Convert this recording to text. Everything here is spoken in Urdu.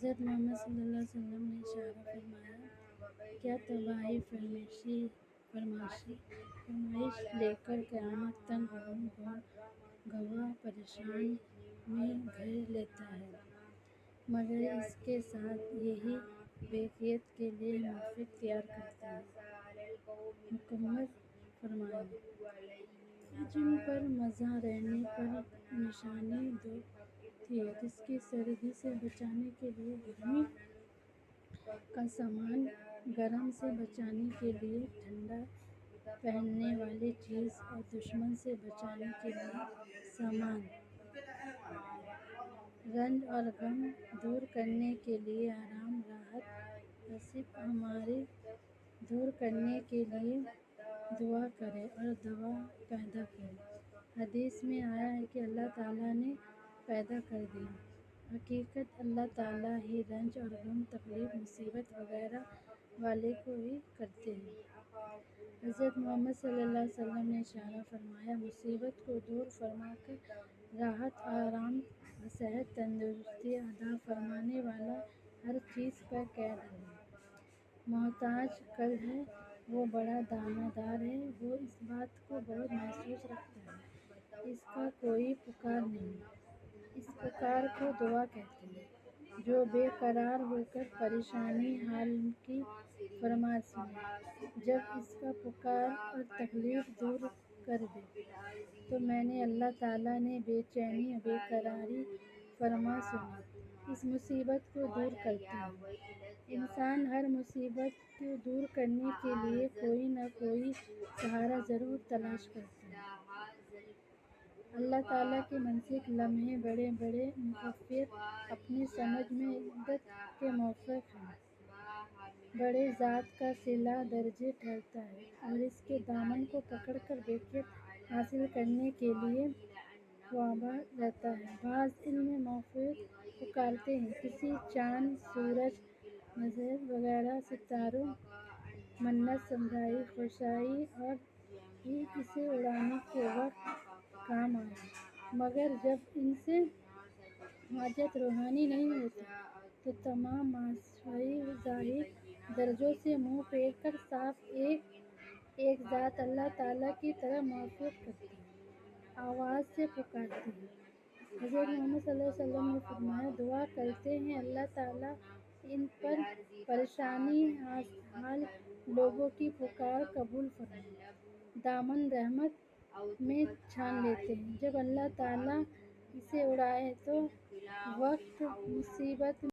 حضرت محمد صلی اللہ علیہ وسلم نے اشارہ فرمایا، کیا تباہی فرمائش لے کر قیامت تن گواہ پریشان میں گھیر لیتا ہے، مگر اس کے ساتھ یہی واقعیت کے لیے موقف اختیار کرتا ہے۔ مکمل فرمائیں، جن پر مزہ رہنے پر نشانی دو تھی، جس کی سردی سے بچانے کے لیے گرمی کا سامان، گرم سے بچانے کے لیے ٹھنڈا پہننے والی چیز اور دشمن سے بچانے کے لیے سامان، رنج اور غم دور کرنے کے لیے آرام، راحت، آصف ہماری دور کرنے کے لیے دعا کریں اور دوا پیدا کریں۔ حدیث میں آیا ہے کہ اللہ تعالیٰ نے پیدا کر دیا۔ حقیقت اللہ تعالیٰ ہی رنج اور غم، تکلیف، مصیبت وغیرہ والے کو ہی کرتے ہیں۔ حضرت محمد صلی اللہ علیہ وسلم نے اشارہ فرمایا، مصیبت کو دور فرما کر راحت، آرام، صحت، تندرستی عطا فرمانے والا ہر چیز پر قادر ہے۔ محتاج قلب ہے، وہ بڑا دانہ دار ہے، وہ اس بات کو بہت محسوس رکھتا ہے، اس کا کوئی پکار نہیں، اس پکار کو دعا کہتے ہیں، جو بے قرار ہو کر پریشانی حال کی فرمائش سنے، جب اس کا پکار اور تکلیف دور کر دے، تو میں نے اللہ تعالیٰ نے بے چینی، بے قراری فرمائش سنی، اس مصیبت کو دور کرتا ہے۔ انسان ہر مصیبت کو دور کرنے کے لیے کوئی نہ کوئی سہارا ضرور تلاش کرتا ہے۔ اللہ تعالیٰ کے منسوخ لمحے بڑے بڑے مفکر اپنی سمجھ میں عدت کے موافق ہیں۔ بڑے ذات کا صلہ درجے ٹھہرتا ہے اور اس کے دامن کو پکڑ کر واقعیت حاصل کرنے کے لیے وابستہ رہتا ہے۔ بعض علم مفکر پکارتے ہیں، کسی چاند، سورج، مظہر وغیرہ ستاروں منت سمجھائی خوشائی اور ہی اسے اڑانے کے وقت کام آئے، مگر جب ان سے حاجت روحانی نہیں ہوتی تو تمام ماسوی ظاہری درجوں سے منہ پھیر کر صرف ایک ذات اللہ تعالیٰ کی طرف متوجہ کرتے ہیں، آواز سے پکارتے ہیں۔ حضرت محمد صلی اللہ علیہ وسلم نے فرمایا، دعا کرتے ہیں اللہ تعالیٰ ان پر پریشان حال لوگوں کی پکار قبول فرمائے، دامن رحمت میں چھان لیتے ہیں۔ جب اللہ تعالیٰ اسے اڑائے تو وقت مصیبت